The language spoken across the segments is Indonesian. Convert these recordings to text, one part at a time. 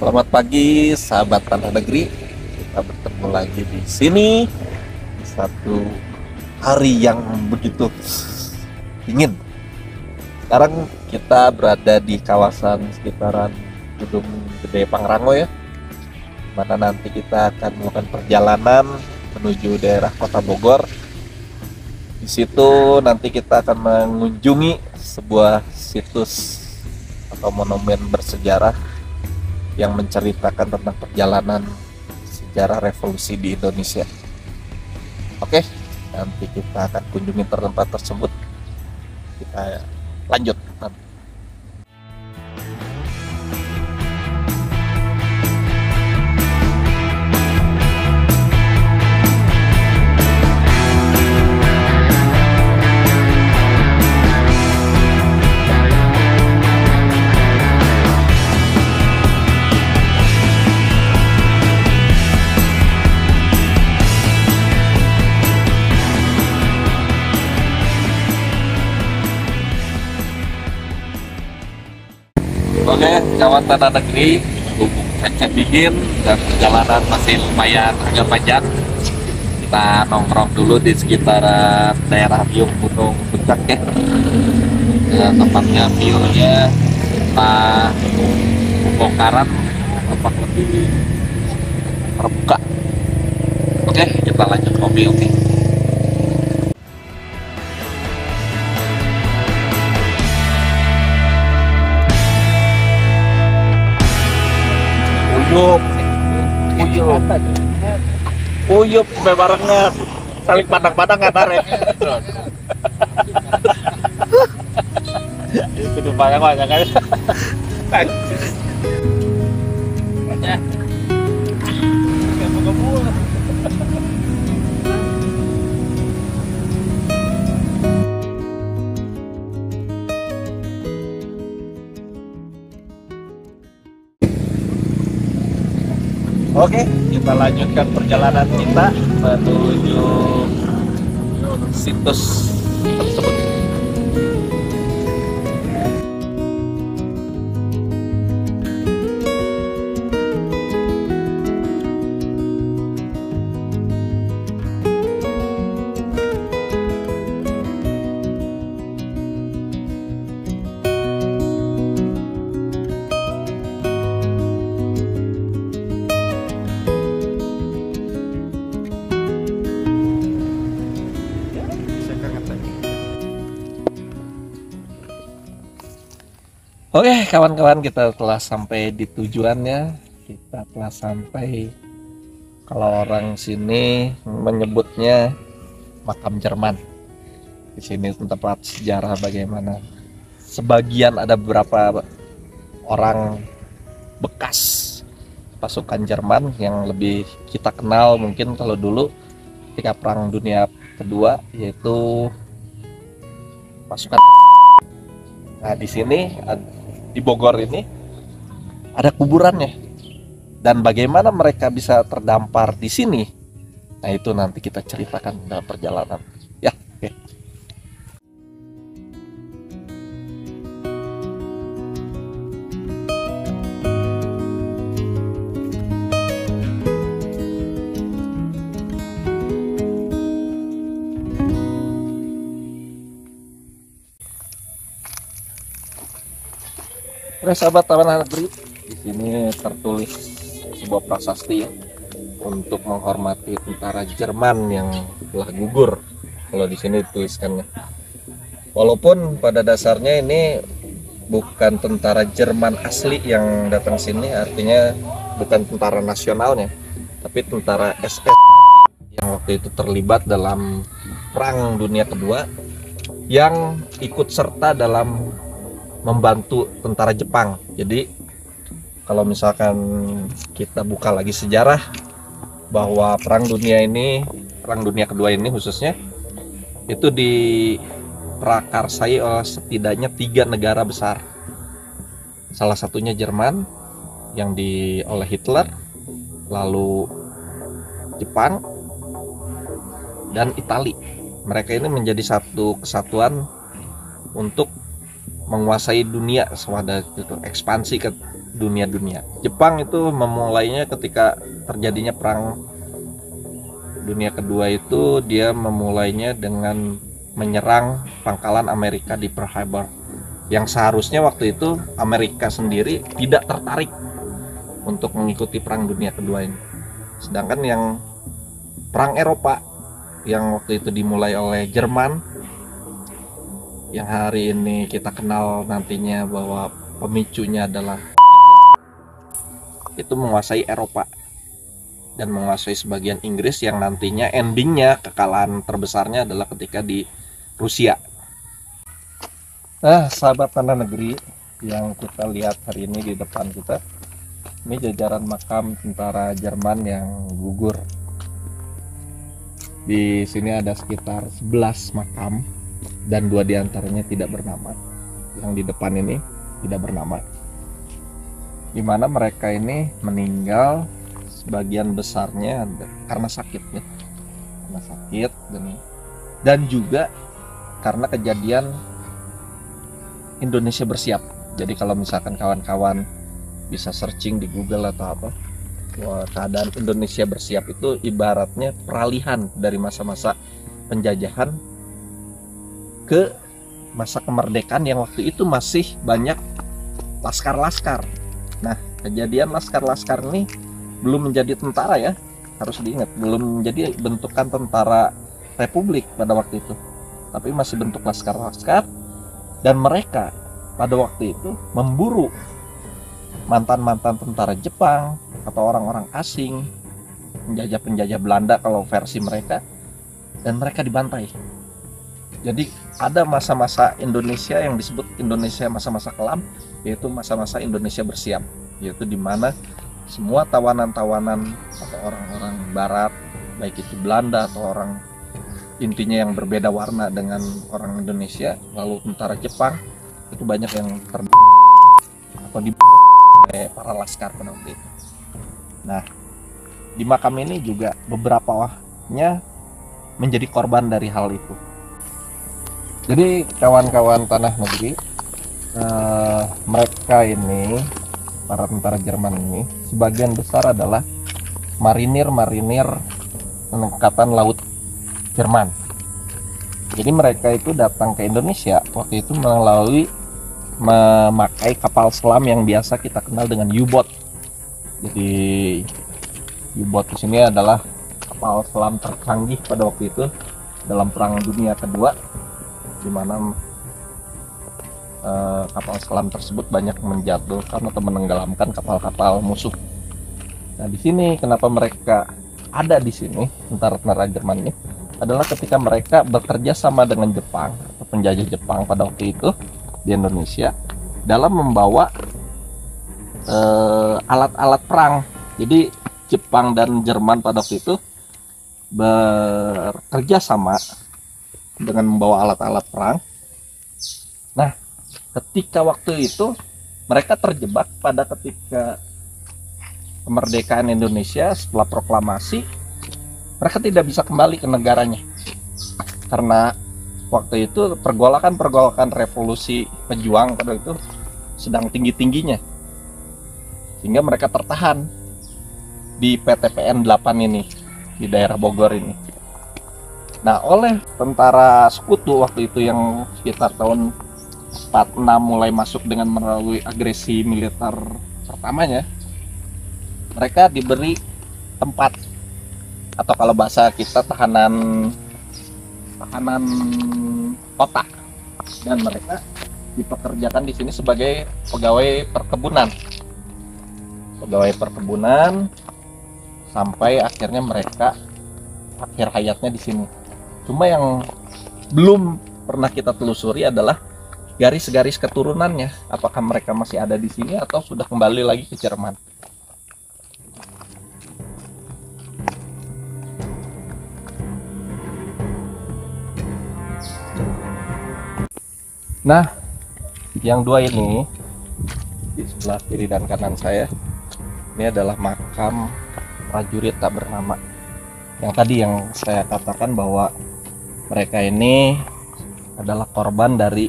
Selamat pagi, sahabat tanah negeri. Kita bertemu lagi di sini di satu hari yang begitu dingin. Sekarang kita berada di kawasan sekitaran Gedung Gede Pangrango ya, mana nanti kita akan melakukan perjalanan menuju daerah Kota Bogor. Di situ nanti kita akan mengunjungi sebuah situs atau monumen bersejarah yang menceritakan tentang perjalanan sejarah revolusi di Indonesia. Oke, nanti kita akan kunjungi tempat tersebut. Kita lanjut nanti. Oke, kawan tanah negeri, berhubung cuaca dingin dan perjalanan masih lumayan agak panjang, kita nongkrong dulu di sekitaran daerah Biung Gunung Puncak ya. Tempatnya view-nya pembongkaran tempat lebih terbuka. Oke, kita lanjut mobil nih. Uyup barengan saling pandang-pandang kan ya. Itu banyak kan. Oke, kita lanjutkan perjalanan kita menuju situs tersebut. Oke kawan-kawan, kita telah sampai di tujuannya. Kita telah sampai, kalau orang sini menyebutnya makam Jerman. Di sini tempat sejarah bagaimana sebagian ada beberapa orang bekas pasukan Jerman yang lebih kita kenal mungkin kalau dulu ketika Perang Dunia Kedua, yaitu pasukan. Nah, di sini di Bogor ini ada kuburannya, dan bagaimana mereka bisa terdampar di sini, nah itu nanti kita ceritakan dalam perjalanan ya. Oke. Oke sahabat tanah negeri, di sini tertulis sebuah prasasti ya, untuk menghormati tentara Jerman yang telah gugur. Kalau di sini dituliskannya, walaupun pada dasarnya ini bukan tentara Jerman asli yang datang sini, artinya bukan tentara nasionalnya, tapi tentara SS yang waktu itu terlibat dalam Perang Dunia Kedua, yang ikut serta dalam membantu tentara Jepang. Jadi kalau misalkan kita buka lagi sejarah, bahwa Perang Dunia Kedua ini khususnya itu diprakarsai oleh setidaknya 3 negara besar. Salah satunya Jerman yang oleh Hitler, lalu Jepang, dan Italia. Mereka ini menjadi satu kesatuan untuk menguasai dunia, swada itu ekspansi ke dunia. Jepang itu memulainya ketika terjadinya perang dunia kedua. Itu dia memulainya dengan menyerang pangkalan Amerika di Pearl Harbor, yang seharusnya waktu itu Amerika sendiri tidak tertarik untuk mengikuti perang dunia kedua ini. Sedangkan yang perang Eropa yang waktu itu dimulai oleh Jerman, yang hari ini kita kenal nantinya bahwa pemicunya adalah itu menguasai Eropa dan menguasai sebagian Inggris, yang nantinya endingnya kekalahan terbesarnya adalah ketika di Rusia. Nah, sahabat tanah negeri, yang kita lihat hari ini di depan kita, ini jajaran makam tentara Jerman yang gugur. Di sini ada sekitar 11 makam dan 2 diantaranya tidak bernama. Yang di depan ini tidak bernama, di mana mereka ini meninggal sebagian besarnya karena sakit ya, karena sakit dan juga karena kejadian Indonesia bersiap. Jadi kalau misalkan kawan-kawan bisa searching di Google atau apa, keadaan Indonesia bersiap itu ibaratnya peralihan dari masa-masa penjajahan ke masa kemerdekaan, yang waktu itu masih banyak laskar-laskar. Nah, kejadian laskar-laskar ini belum menjadi tentara ya, harus diingat, belum menjadi bentukan tentara republik pada waktu itu, tapi masih bentuk laskar-laskar. Dan mereka pada waktu itu memburu mantan-mantan tentara Jepang atau orang-orang asing, penjajah-penjajah Belanda kalau versi mereka, dan mereka dibantai. Jadi ada masa-masa Indonesia yang disebut Indonesia masa-masa kelam, yaitu masa-masa Indonesia bersiap, yaitu di mana semua tawanan-tawanan atau orang-orang barat, baik itu Belanda atau orang intinya yang berbeda warna dengan orang Indonesia, lalu tentara Jepang, itu banyak yang atau dibunuh oleh para laskar pada waktu itu. Nah, di makam ini juga beberapanya menjadi korban dari hal itu. Jadi kawan-kawan tanah negeri, mereka ini, para tentara Jerman ini, sebagian besar adalah marinir-marinir Angkatan Laut Jerman. Jadi mereka itu datang ke Indonesia waktu itu melalui memakai kapal selam yang biasa kita kenal dengan U-boat. Jadi U-boat di sini adalah kapal selam tercanggih pada waktu itu dalam Perang Dunia Kedua, di mana kapal selam tersebut banyak menjatuhkan atau menenggelamkan kapal-kapal musuh. Nah, di sini kenapa mereka ada di sini, tentara-tentara Jerman ini, adalah ketika mereka bekerja sama dengan Jepang atau penjajah Jepang pada waktu itu di Indonesia dalam membawa alat-alat perang. Jadi Jepang dan Jerman pada waktu itu bekerja sama dengan membawa alat-alat perang. Nah, ketika waktu itu mereka terjebak pada ketika kemerdekaan Indonesia setelah proklamasi, mereka tidak bisa kembali ke negaranya karena waktu itu pergolakan revolusi pejuang pada itu sedang tinggi-tingginya, sehingga mereka tertahan di PTPN 8 ini di daerah Bogor ini. Nah, oleh tentara sekutu waktu itu yang sekitar tahun 46 mulai masuk dengan melalui agresi militer pertamanya, mereka diberi tempat, atau kalau bahasa kita tahanan kota, dan mereka dipekerjakan di sini sebagai pegawai perkebunan sampai akhirnya mereka akhir hayatnya di sini. Cuma yang belum pernah kita telusuri adalah garis-garis keturunannya, apakah mereka masih ada di sini atau sudah kembali lagi ke Jerman. Nah, yang dua ini di sebelah kiri dan kanan saya, ini adalah makam prajurit tak bernama. Yang tadi yang saya katakan bahwa mereka ini adalah korban dari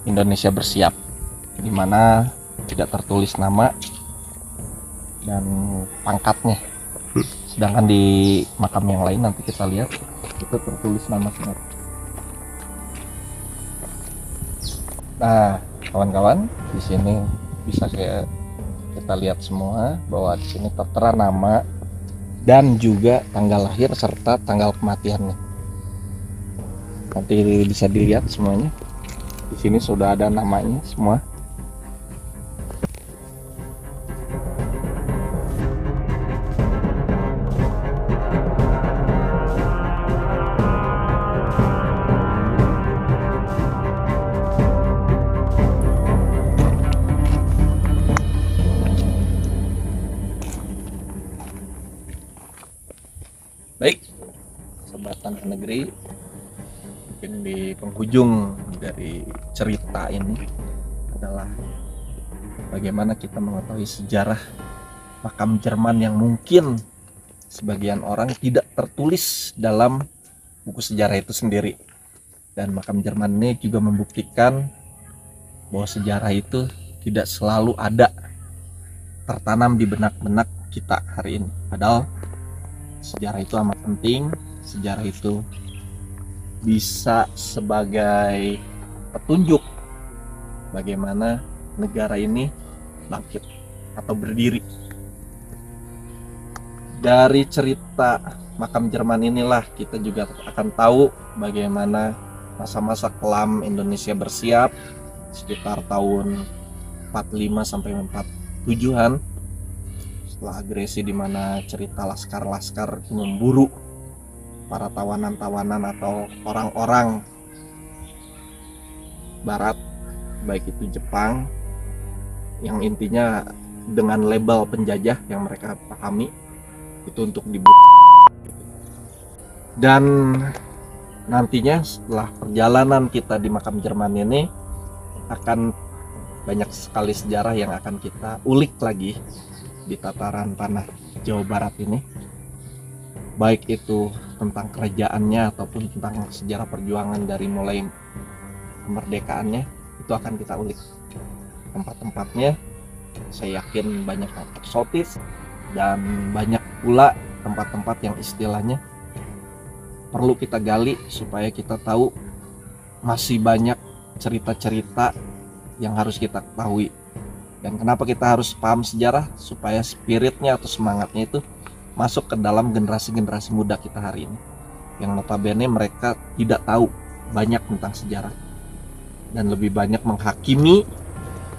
Indonesia bersiap, di mana tidak tertulis nama dan pangkatnya. Sedangkan di makam yang lain nanti kita lihat itu tertulis nama semua. Nah, kawan-kawan, di sini bisa kita lihat semua bahwa di sini tertera nama dan juga tanggal lahir serta tanggal kematiannya. Nanti bisa dilihat semuanya. Di sini sudah ada namanya semua. Baik, sobat Tanah Negeri, mungkin di penghujung dari cerita ini adalah bagaimana kita mengetahui sejarah makam Jerman yang mungkin sebagian orang tidak tertulis dalam buku sejarah itu sendiri. Dan makam Jerman ini juga membuktikan bahwa sejarah itu tidak selalu ada tertanam di benak-benak kita hari ini. Padahal sejarah itu amat penting. Sejarah itu bisa sebagai petunjuk bagaimana negara ini bangkit atau berdiri. Dari cerita makam Jerman inilah kita juga akan tahu bagaimana masa-masa kelam Indonesia bersiap sekitar tahun 45 sampai 47-an. Setelah agresi, di mana cerita laskar-laskar memburu para tawanan-tawanan atau orang-orang barat, baik itu Jepang, yang intinya dengan label penjajah yang mereka pahami itu untuk dibunuh. Dan nantinya setelah perjalanan kita di makam Jerman ini akan banyak sekali sejarah yang akan kita ulik lagi di tataran tanah Jawa Barat ini, baik itu tentang kerajaannya ataupun tentang sejarah perjuangan dari mulai kemerdekaannya. Itu akan kita ulik. Tempat-tempatnya saya yakin banyak yang eksotis dan banyak pula tempat-tempat yang istilahnya perlu kita gali supaya kita tahu masih banyak cerita-cerita yang harus kita ketahui. Dan kenapa kita harus paham sejarah? Supaya spiritnya atau semangatnya itu masuk ke dalam generasi-generasi muda kita hari ini, yang notabene mereka tidak tahu banyak tentang sejarah dan lebih banyak menghakimi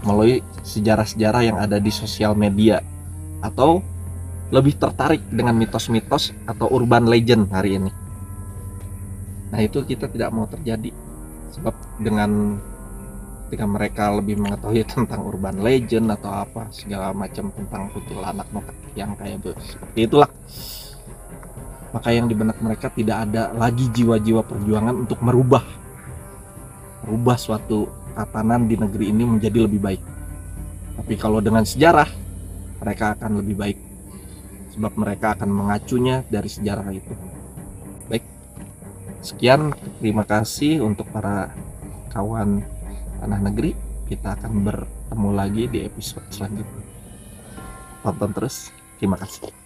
melalui sejarah-sejarah yang ada di sosial media, atau lebih tertarik dengan mitos-mitos atau urban legend hari ini. Nah, itu kita tidak mau terjadi, sebab dengan ketika mereka lebih mengetahui tentang urban legend atau apa segala macam tentang kuntilanak yang kayak seperti itulah, maka yang di benak mereka tidak ada lagi jiwa-jiwa perjuangan untuk merubah suatu tatanan di negeri ini menjadi lebih baik. Tapi kalau dengan sejarah, mereka akan lebih baik, sebab mereka akan mengacunya dari sejarah itu. Baik, sekian, terima kasih untuk para kawan Tanah Negeri. Kita akan bertemu lagi di episode selanjutnya. Tonton terus. Terima kasih.